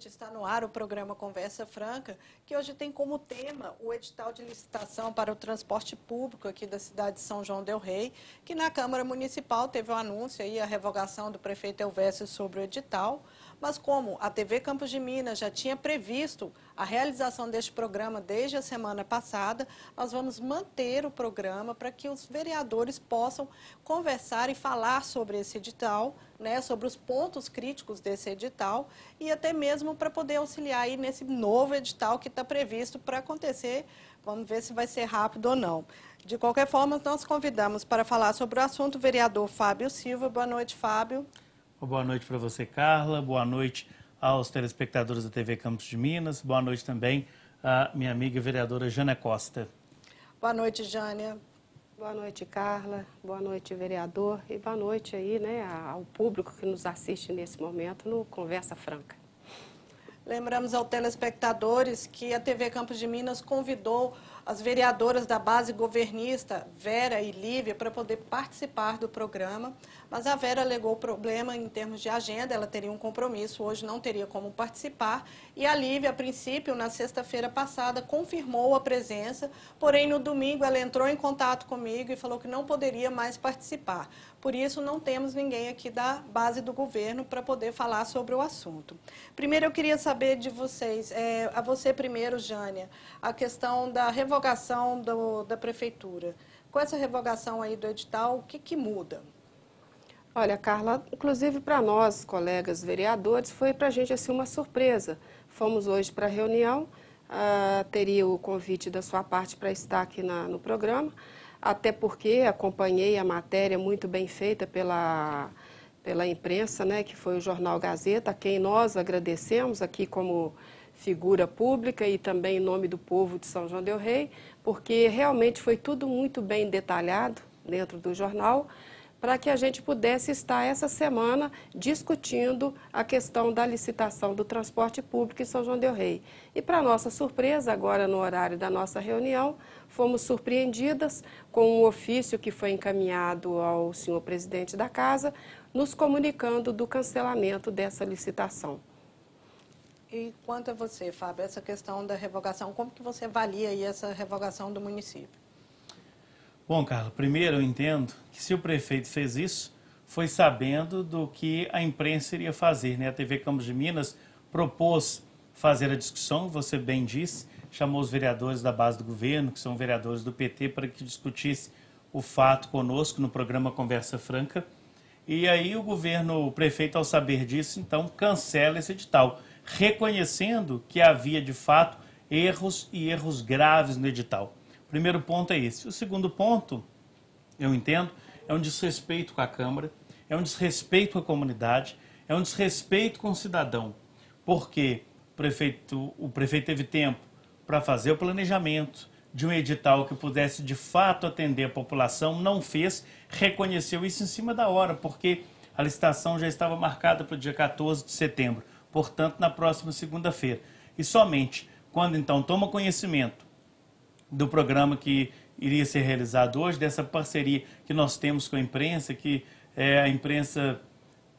noite. Está no ar o programa Conversa Franca, que hoje tem como tema o edital de licitação para o transporte público aqui da cidade de São João del Rei, que na Câmara Municipal teve o anúncio aí, a revogação do prefeito Elvésio sobre o edital. Mas como a TV Campos de Minas já tinha previsto a realização deste programa desde a semana passada, nós vamos manter o programa para que os vereadores possam conversar e falar sobre esse edital, né, sobre os pontos críticos desse edital e até mesmo para poder auxiliar aí nesse novo edital que está previsto para acontecer. Vamos ver se vai ser rápido ou não. De qualquer forma, nós convidamos para falar sobre o assunto o vereador Fábio Silva. Boa noite, Fábio. Boa noite para você, Carla. Boa noite aos telespectadores da TV Campos de Minas. Boa noite também à minha amiga vereadora Jânia Costa. Boa noite, Jânia. Boa noite, Carla. Boa noite, vereador. E boa noite aí, né, ao público que nos assiste nesse momento no Conversa Franca. Lembramos aos telespectadores que a TV Campos de Minas convidou as vereadoras da base governista, Vera e Lívia, para poder participar do programa, mas a Vera alegou problema em termos de agenda, ela teria um compromisso, hoje não teria como participar, e a Lívia, a princípio, na sexta-feira passada, confirmou a presença, porém, no domingo, ela entrou em contato comigo e falou que não poderia mais participar. Por isso, não temos ninguém aqui da base do governo para poder falar sobre o assunto. Primeiro, eu queria saber de vocês, a você primeiro, Jânia, a questão da revogação da prefeitura. Com essa revogação aí do edital, o que muda? Olha, Carla, inclusive para nós, colegas vereadores, foi para a gente assim, uma surpresa. Fomos hoje para a reunião, teria o convite da sua parte para estar aqui no programa, até porque acompanhei a matéria muito bem feita pela imprensa, né, que foi o Jornal Gazeta, a quem nós agradecemos aqui como figura pública e também em nome do povo de São João del Rei, porque realmente foi tudo muito bem detalhado dentro do jornal, para que a gente pudesse estar essa semana discutindo a questão da licitação do transporte público em São João del Rei. E para nossa surpresa, agora no horário da nossa reunião, fomos surpreendidas com um ofício que foi encaminhado ao senhor presidente da casa, nos comunicando do cancelamento dessa licitação. E quanto a você, Fábio, essa questão da revogação, como que você avalia aí essa revogação do município? Bom, Carla, primeiro eu entendo que se o prefeito fez isso, foi sabendo do que a imprensa iria fazer, né? A TV Campos de Minas propôs fazer a discussão, você bem disse, chamou os vereadores da base do governo, que são vereadores do PT, para que discutisse o fato conosco no programa Conversa Franca. E aí o prefeito, ao saber disso, então cancela esse edital, reconhecendo que havia, de fato, erros e erros graves no edital. O primeiro ponto é esse. O segundo ponto, eu entendo, é um desrespeito com a Câmara, é um desrespeito com a comunidade, é um desrespeito com o cidadão, porque o prefeito teve tempo para fazer o planejamento de um edital que pudesse, de fato, atender a população, não fez, reconheceu isso em cima da hora, porque a licitação já estava marcada para o dia 14 de setembro, portanto, na próxima segunda-feira. E somente quando, então, toma conhecimento do programa que iria ser realizado hoje, dessa parceria que nós temos com a imprensa, que a imprensa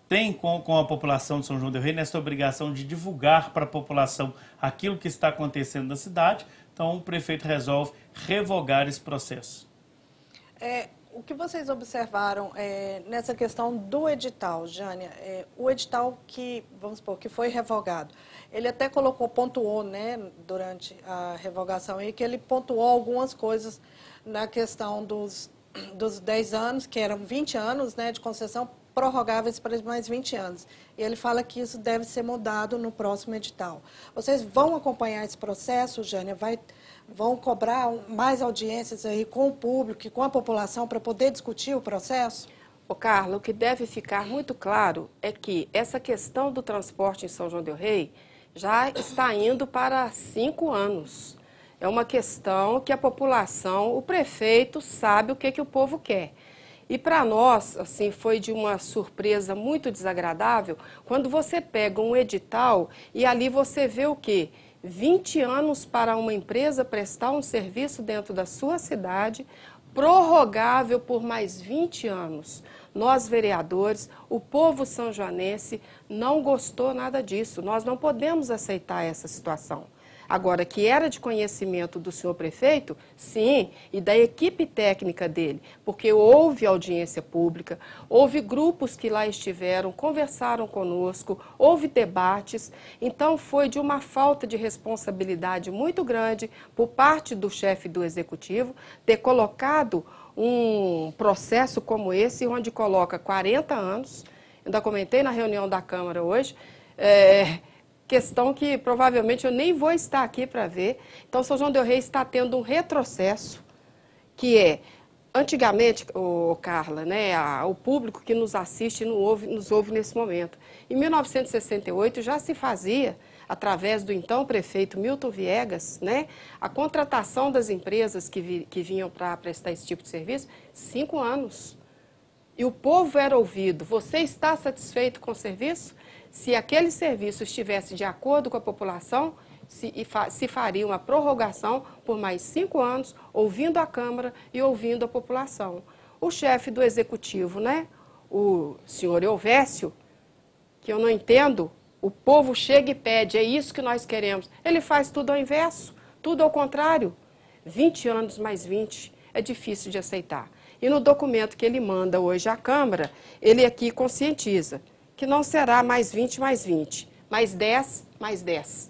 tem com a população de São João del Rei, nessa obrigação de divulgar para a população aquilo que está acontecendo na cidade, então o prefeito resolve revogar esse processo. O que vocês observaram nessa questão do edital, Jânia, o edital que, vamos supor, que foi revogado, ele até pontuou, né, durante a revogação aí, que ele pontuou algumas coisas na questão dos 10 anos, que eram 20 anos, né, de concessão, prorrogáveis para mais 20 anos. E ele fala que isso deve ser mudado no próximo edital. Vocês vão acompanhar esse processo, Jânia? Vão cobrar mais audiências aí com o público e com a população para poder discutir o processo? Ô, Carla, o que deve ficar muito claro é que essa questão do transporte em São João del Rei já está indo para 5 anos. É uma questão que a população, o prefeito, sabe o que o povo quer. E para nós, assim, foi de uma surpresa muito desagradável quando você pega um edital e ali você vê o quê? 20 anos para uma empresa prestar um serviço dentro da sua cidade, prorrogável por mais 20 anos. nós vereadores, o povo são-joanense não gostou nada disso. Nós não podemos aceitar essa situação. Agora, que era de conhecimento do senhor prefeito, sim, e da equipe técnica dele, porque houve audiência pública, houve grupos que lá estiveram, conversaram conosco, houve debates, então foi de uma falta de responsabilidade muito grande por parte do chefe do executivo ter colocado um processo como esse, onde coloca 40 anos, ainda comentei na reunião da Câmara hoje, questão que provavelmente eu nem vou estar aqui para ver. Então, São João del Rei está tendo um retrocesso, que é, antigamente, Carla, né, o público que nos assiste nos ouve nesse momento. Em 1968 já se fazia, através do então prefeito Milton Viegas, né, a contratação das empresas que vinham para prestar esse tipo de serviço, 5 anos. E o povo era ouvido. Você está satisfeito com o serviço? Se aquele serviço estivesse de acordo com a população, se faria uma prorrogação por mais 5 anos, ouvindo a Câmara e ouvindo a população. O chefe do Executivo, né, o senhor Elvésio, que eu não entendo, o povo chega e pede, é isso que nós queremos. Ele faz tudo ao inverso, tudo ao contrário. 20 anos mais 20 é difícil de aceitar. E no documento que ele manda hoje à Câmara, ele aqui conscientiza que não será mais 20 mais 20, mais 10 mais 10.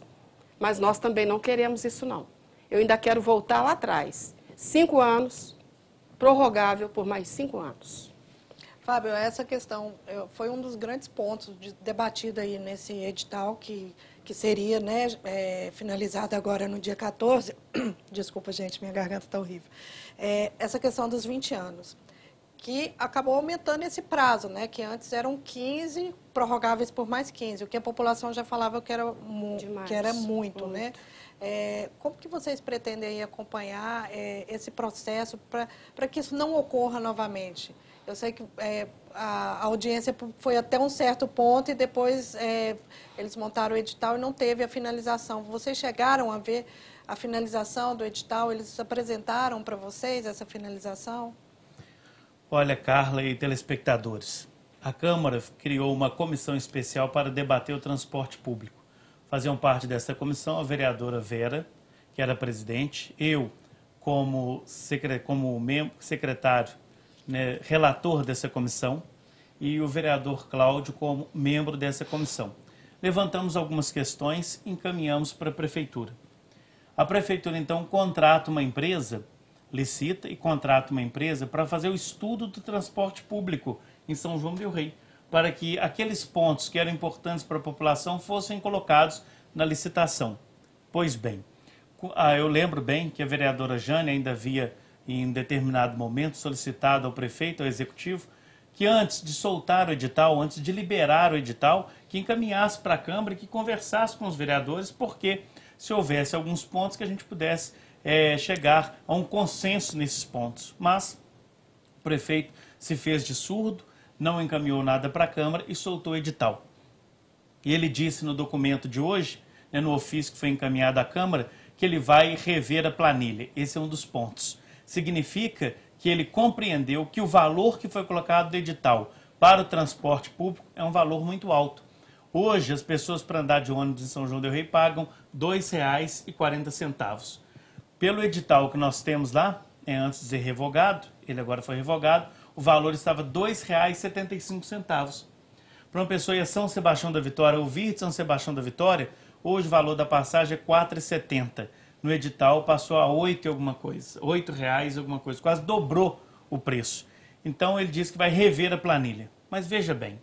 Mas nós também não queremos isso, não. Eu ainda quero voltar lá atrás. 5 anos, prorrogável por mais 5 anos. Fábio, essa questão foi um dos grandes pontos debatido aí nesse edital que seria, né, finalizado agora no dia 14. Desculpa, gente, minha garganta está horrível. Essa questão dos 20 anos. Que acabou aumentando esse prazo, né? Que antes eram 15, prorrogáveis por mais 15, o que a população já falava que era, muito, né? Como que vocês pretendem aí acompanhar esse processo para que isso não ocorra novamente? Eu sei que a audiência foi até um certo ponto e depois eles montaram o edital e não teve a finalização. Vocês chegaram a ver a finalização do edital? Eles apresentaram para vocês essa finalização? Olha, Carla e telespectadores, a Câmara criou uma comissão especial para debater o transporte público. Faziam parte dessa comissão a vereadora Vera, que era presidente, eu como secretário, né, relator dessa comissão, e o vereador Cláudio como membro dessa comissão. Levantamos algumas questões e encaminhamos para a Prefeitura. A Prefeitura, então, contrata uma empresa, licita e contrata uma empresa para fazer o estudo do transporte público em São João del Rei, para que aqueles pontos que eram importantes para a população fossem colocados na licitação. Pois bem, eu lembro bem que a vereadora Jane ainda havia, em determinado momento, solicitado ao prefeito, ao executivo, que antes de soltar o edital, antes de liberar o edital, que encaminhasse para a Câmara e que conversasse com os vereadores, porque se houvesse alguns pontos que a gente pudesse chegar a um consenso nesses pontos. Mas o prefeito se fez de surdo, não encaminhou nada para a Câmara e soltou o edital. E ele disse no documento de hoje, né, no ofício que foi encaminhado à Câmara, que ele vai rever a planilha. Esse é um dos pontos. Significa que ele compreendeu que o valor que foi colocado no edital para o transporte público é um valor muito alto. Hoje, as pessoas para andar de ônibus em São João del Rei pagam R$ 2,40. Pelo edital que nós temos lá, antes de ser revogado, ele agora foi revogado, o valor estava R$ 2,75. Para uma pessoa ir a São Sebastião da Vitória ou vir de São Sebastião da Vitória, hoje o valor da passagem é R$ 4,70. No edital passou a R$ 8 alguma coisa, R$ 8,00 alguma coisa, quase dobrou o preço. Então ele disse que vai rever a planilha. Mas veja bem,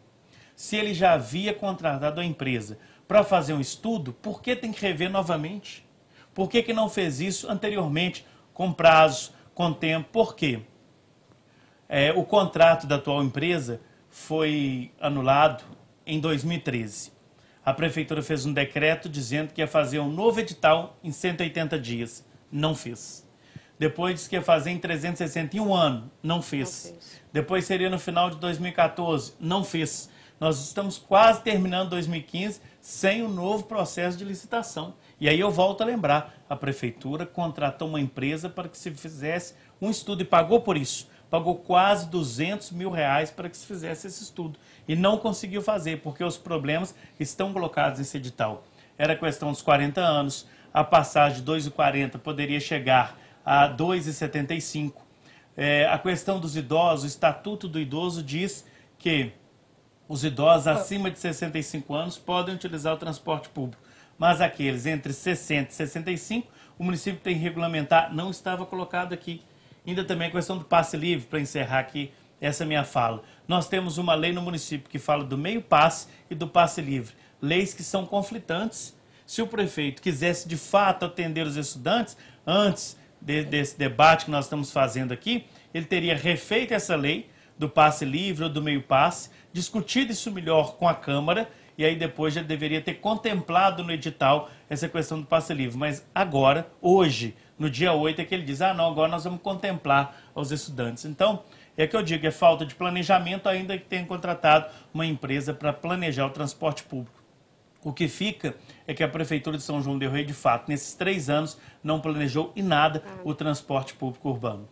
se ele já havia contratado a empresa para fazer um estudo, por que tem que rever novamente? Por que não fez isso anteriormente, com prazo, com tempo? Por quê? O contrato da atual empresa foi anulado em 2013. A Prefeitura fez um decreto dizendo que ia fazer um novo edital em 180 dias. Não fez. Depois disse que ia fazer em 361 anos. Não fez. Depois seria no final de 2014. Não fez. Nós estamos quase terminando 2015 sem um novo processo de licitação. E aí eu volto a lembrar, a Prefeitura contratou uma empresa para que se fizesse um estudo e pagou por isso, pagou quase R$200 mil para que se fizesse esse estudo. E não conseguiu fazer, porque os problemas estão colocados nesse edital. Era a questão dos 40 anos, a passagem de 2,40 poderia chegar a 2,75. A questão dos idosos, o Estatuto do Idoso diz que os idosos acima de 65 anos podem utilizar o transporte público, mas aqueles entre 60 e 65, o município tem que regulamentar, não estava colocado aqui. Ainda também a questão do passe livre, para encerrar aqui essa minha fala. Nós temos uma lei no município que fala do meio passe e do passe livre, leis que são conflitantes. Se o prefeito quisesse de fato atender os estudantes, antes desse debate que nós estamos fazendo aqui, ele teria refeito essa lei do passe livre ou do meio passe, discutido isso melhor com a Câmara, e aí depois já deveria ter contemplado no edital essa questão do passe livre. Mas agora, hoje, no dia 8, é que ele diz, não, agora nós vamos contemplar os estudantes. Então, é que eu digo, é falta de planejamento, ainda que tenha contratado uma empresa para planejar o transporte público. O que fica é que a Prefeitura de São João del Rei, de fato, nesses 3 anos, não planejou em nada o transporte público urbano.